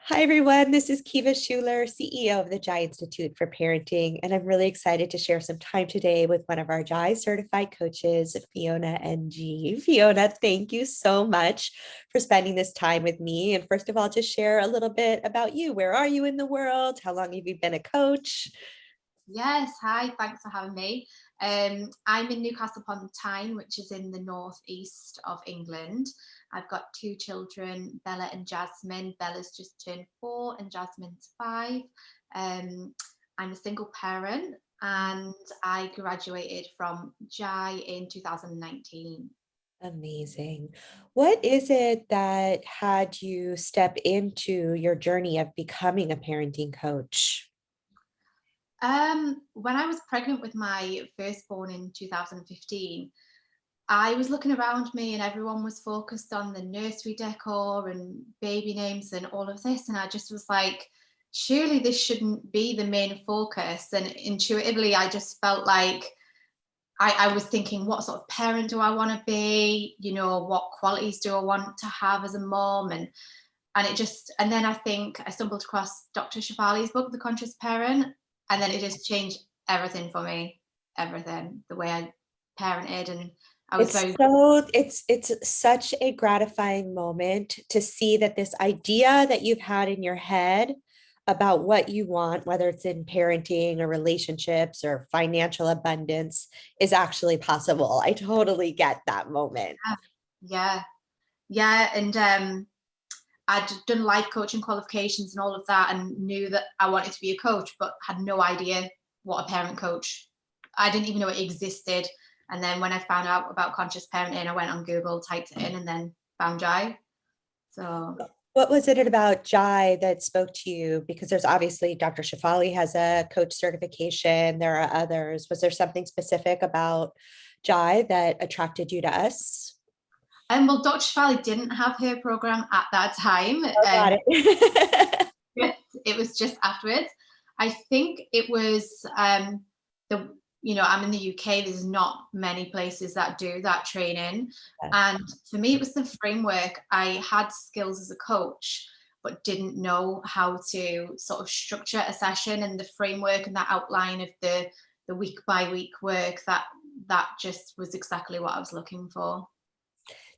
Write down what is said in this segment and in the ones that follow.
Hi, everyone. This is Kiva Schuler, CEO of the Jai Institute for Parenting, and I'm really excited to share some time today with one of our Jai certified coaches, Fiona NG. Fiona, thank you so much for spending this time with me. And first of all, just share a little bit about you. Where are you in the world? How long have you been a coach? Yes, hi, thanks for having me. I'm in Newcastle upon Tyne, which is in the northeast of England. I've got two children, Bella and Jasmine. Bella's just turned 4 and Jasmine's 5. I'm a single parent and I graduated from Jai in 2019. Amazing. What is it that had you step into your journey of becoming a parenting coach? When I was pregnant with my firstborn in 2015, I was looking around me and everyone was focused on the nursery decor and baby names and all of this. And I just was like, surely this shouldn't be the main focus. And intuitively, I just felt like I was thinking, what sort of parent do I want to be? You know, what qualities do I want to have as a mom? And then I think I stumbled across Dr. Shafali's book, The Conscious Parent. And then it just changed everything for me, everything, the way I parented. And I was It's very so it's such a gratifying moment to see that this idea that you've had in your head about what you want, whether it's in parenting or relationships or financial abundance, is actually possible. I totally get that moment. yeah, yeah. And I'd done life coaching qualifications and all of that and knew that I wanted to be a coach, but had no idea what a parent coach. I didn't even know it existed. And then when I found out about conscious parenting, I went on Google, typed it in, and then found Jai. So What was it about Jai that spoke to you? Because there's obviously Dr. Shafali has a coach certification. There are others. Was there something specific about Jai that attracted you to us? well, Dr. Shafali didn't have her program at that time. Oh, got it. It was just afterwards. I think it was the I'm in the UK. There's not many places that do that training, and for me, it was the framework. I had skills as a coach, but didn't know how to sort of structure a session and the framework and that outline of the week by week work. That just was exactly what I was looking for.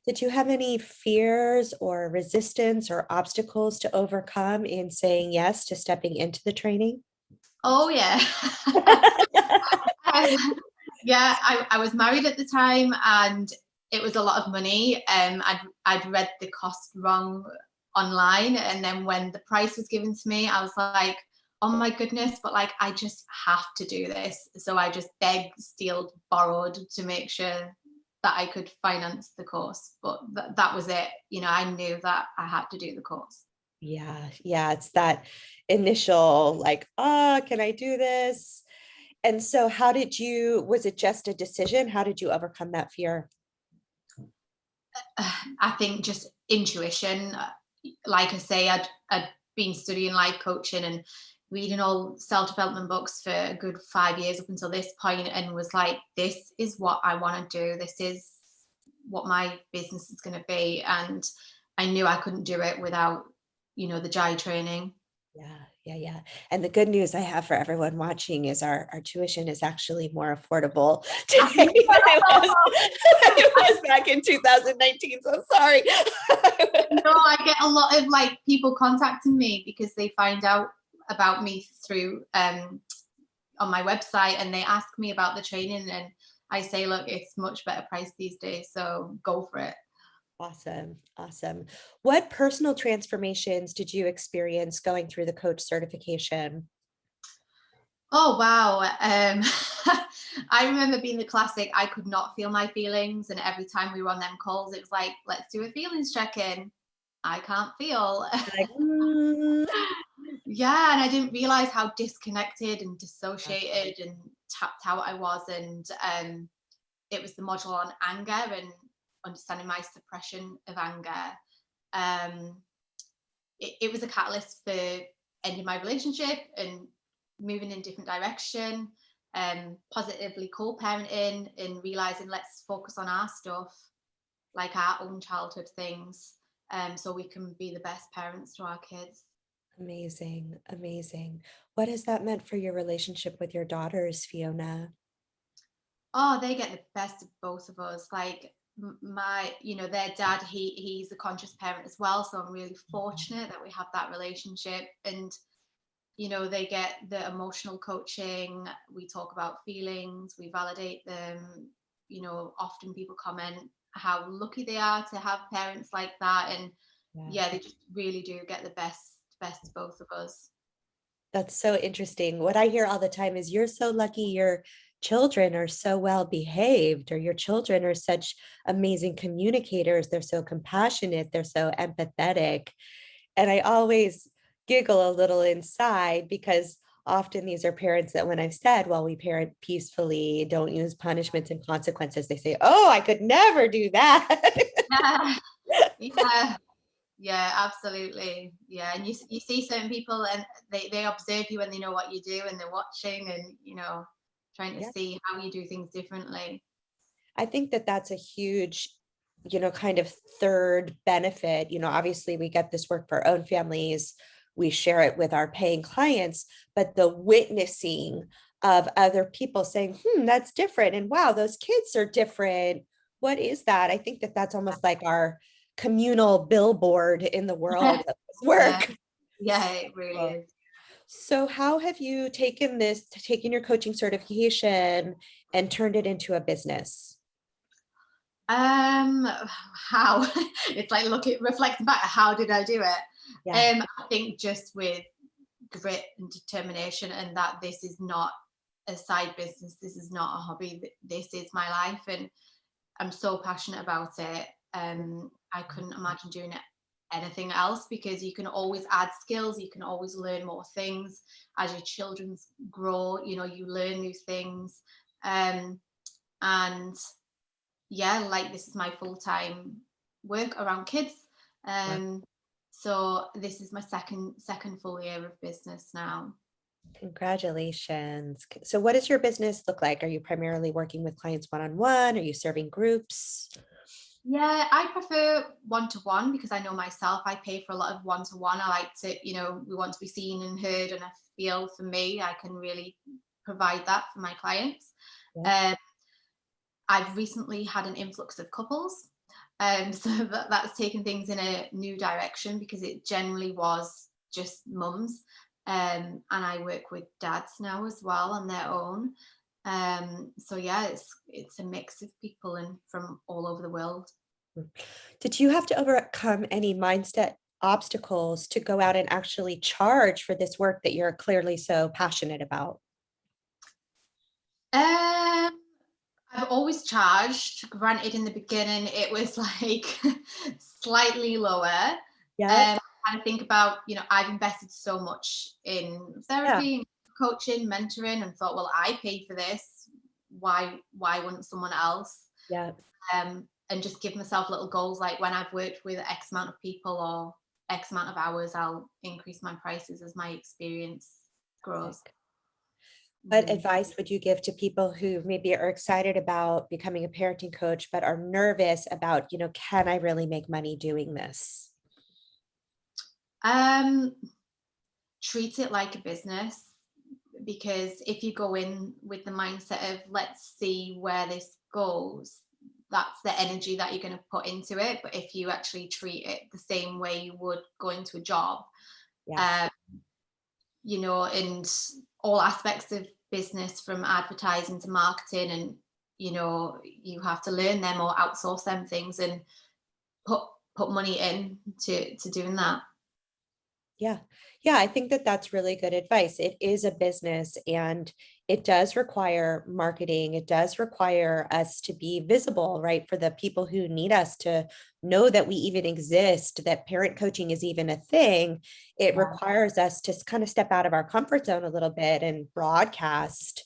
Did you have any fears or resistance or obstacles to overcome in saying yes to stepping into the training? Oh yeah. Yeah, I was married at the time and it was a lot of money. I'd read the cost wrong online, and then when the price was given to me, I was like, oh my goodness, but like I just have to do this. So I just begged, stealed, borrowed to make sure that I could finance the course. But that was it. I knew that I had to do the course. Yeah, it's that initial like, can I do this? And so was it just a decision? How did you overcome that fear? I think just intuition. Like I say, I'd been studying life coaching and reading all self-development books for a good 5 years up until this point, and was like, this is what I want to do. This is what my business is going to be. And I knew I couldn't do it without, the Jai training. Yeah. And the good news I have for everyone watching is our tuition is actually more affordable today than it was back in 2019. So sorry. No, I get a lot of like people contacting me because they find out about me through on my website, and they ask me about the training, and I say, look, it's much better price these days, so go for it. Awesome. What personal transformations did you experience going through the coach certification? Oh wow. I remember being the classic, I could not feel my feelings, and every time we were on them calls, it was like, let's do a feelings check-in. I can't feel. Like, mm. Yeah, and I didn't realize how disconnected and dissociated and tapped out I was. And it was the module on anger and understanding my suppression of anger. Um, it was a catalyst for ending my relationship and moving in a different direction, positively co-parenting and realizing let's focus on our stuff. like our own childhood things, so we can be the best parents to our kids. Amazing, amazing. What has that meant for your relationship with your daughters, Fiona? Oh, they get the best of both of us. Like my, their dad, he's a conscious parent as well. So I'm really fortunate that we have that relationship. And, they get the emotional coaching. We talk about feelings, we validate them. Often people comment how lucky they are to have parents like that. And Yeah. yeah, they just really do get the best of both of us. That's so interesting. What I hear all the time is you're so lucky your children are so well behaved, or your children are such amazing communicators. They're so compassionate, they're so empathetic. And I always giggle a little inside because often these are parents that when I've said, well, we parent peacefully, don't use punishments and consequences, they say, oh, I could never do that. Yeah, yeah. Yeah, absolutely. Yeah, and you see certain people, and they observe you and they know what you do, and they're watching, and trying to Yeah. see how you do things differently. I think that that's a huge, kind of third benefit. Obviously we get this work for our own families, we share it with our paying clients, but the witnessing of other people saying, that's different. And wow, those kids are different. What is that? I think that that's almost like our communal billboard in the world of this Yeah, work. yeah, it really Cool. is. So how have you taken your coaching certification and turned it into a business? Um, how it's like reflecting back, how did I do it? Yeah. I think just with grit and determination, and that this is not a side business, this is not a hobby, this is my life, and I'm so passionate about it. I couldn't imagine doing it anything else, because you can always add skills, you can always learn more things as your children grow. You learn new things, and yeah, like this is my full time work around kids. Wow. Um, so this is my second full year of business now. Congratulations. So what does your business look like? Are you primarily working with clients one-on-one? Are you serving groups? Yeah, I prefer one to one, because I know myself, I pay for a lot of one to one. I like to, we want to be seen and heard, and I feel for me, I can really provide that for my clients. Yeah. Um, I've recently had an influx of couples. So that's taken things in a new direction, because it generally was just mums. And I work with dads now as well on their own. So yeah, it's a mix of people and from all over the world. Did you have to overcome any mindset obstacles to go out and actually charge for this work that you're clearly so passionate about? Um, I've always charged. Granted, in the beginning, it was like slightly lower. Yep. I think about, I've invested so much in Yeah. therapy, coaching, mentoring, and thought, well, I paid for this. Why wouldn't someone else? Yeah. And just give myself little goals, like when I've worked with X amount of people or X amount of hours, I'll increase my prices as my experience grows. What Mhm. advice would you give to people who maybe are excited about becoming a parenting coach, but are nervous about, can I really make money doing this? Um, Treat it like a business, because if you go in with the mindset of let's see where this goes, that's the energy that you're going to put into it. But if you actually treat it the same way you would go into a job, Yeah. uh, and all aspects of business, from advertising to marketing, and you have to learn them or outsource them things, and put put money in to doing that. Yeah. Yeah, I think that that's really good advice. It is a business and it does require marketing. It does require us to be visible, right? For the people who need us to know that we even exist, that parent coaching is even a thing. It Yeah. requires us to kind of step out of our comfort zone a little bit and broadcast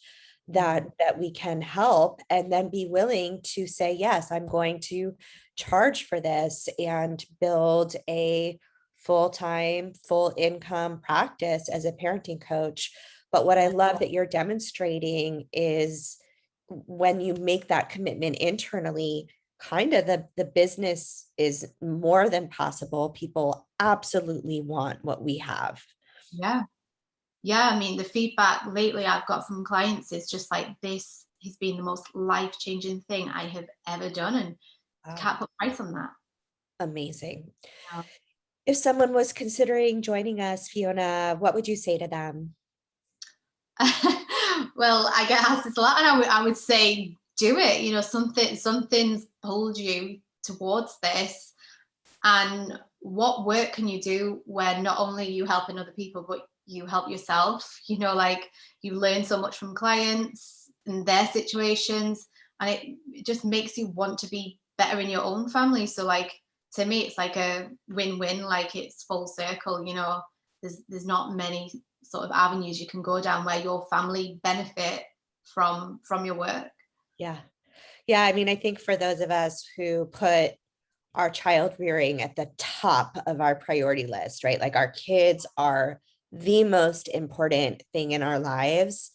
Mm. that we can help, and then be willing to say, yes, I'm going to charge for this and build a full-time, full income practice as a parenting coach. But what I love that you're demonstrating is when you make that commitment internally, kind of the business is more than possible. People absolutely want what we have. Yeah. Yeah. I mean, the feedback lately I've got from clients is just like, this has been the most life-changing thing I have ever done. And Wow, can't put price on that. amazing. Yeah. If someone was considering joining us, Fiona, what would you say to them? Well, I get asked this a lot, and I would say do it. You know, something's pulled you towards this, and what work can you do where not only you helping other people, but you help yourself? You know, like, you learn so much from clients and their situations, and it just makes you want to be better in your own family. So, like, to me, it's like a win-win. Like, it's full circle. You know, there's not many sort of avenues you can go down where your family benefit from your work. Yeah. Yeah. I mean, I think for those of us who put our child rearing at the top of our priority list, right? Like our kids are the most important thing in our lives.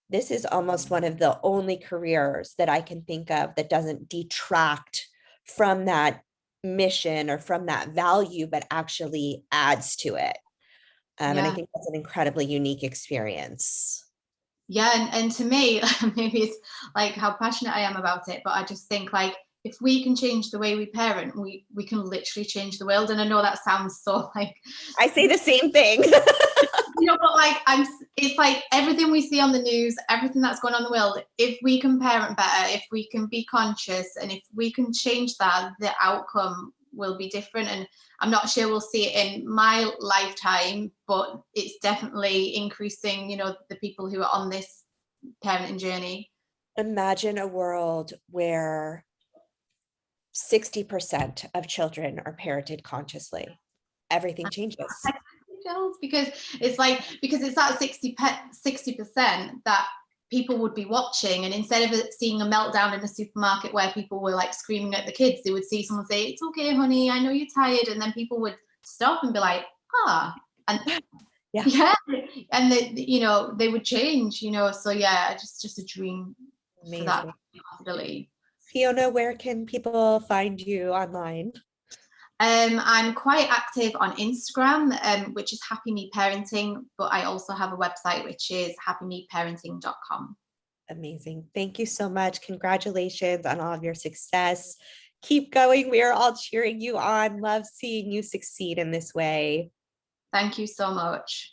This is almost one of the only careers that I can think of that doesn't detract from that mission or from that value, but actually adds to it. And I Yeah. think that's an incredibly unique experience. Yeah, and to me, maybe it's like how passionate I am about it, but I just think, like, if we can change the way we parent, we can literally change the world. And I know that sounds so like, I say the same thing. you know, but like, it's like everything we see on the news, everything that's going on in the world. If we can parent better, if we can be conscious, and if we can change that, the outcome will be different. And I'm not sure we'll see it in my lifetime, but it's definitely increasing. You know, the people who are on this parenting journey. Imagine a world where 60% of children are parented consciously. Everything changes. Because it's like, because it's that 60% that people would be watching, and instead of seeing a meltdown in a supermarket where people were like screaming at the kids, they would see someone say, "It's okay, honey, I know you're tired," and then people would stop and be like, "Ah," and Yeah, yeah, and you know, they would change. You know, so yeah, just a dream for that amazing. possibility. Fiona, where can people find you online? I'm quite active on Instagram, which is Happy Me Parenting, but I also have a website which is happymeparenting.com. Amazing. Thank you so much. Congratulations on all of your success. Keep going. We are all cheering you on. Love seeing you succeed in this way. Thank you so much.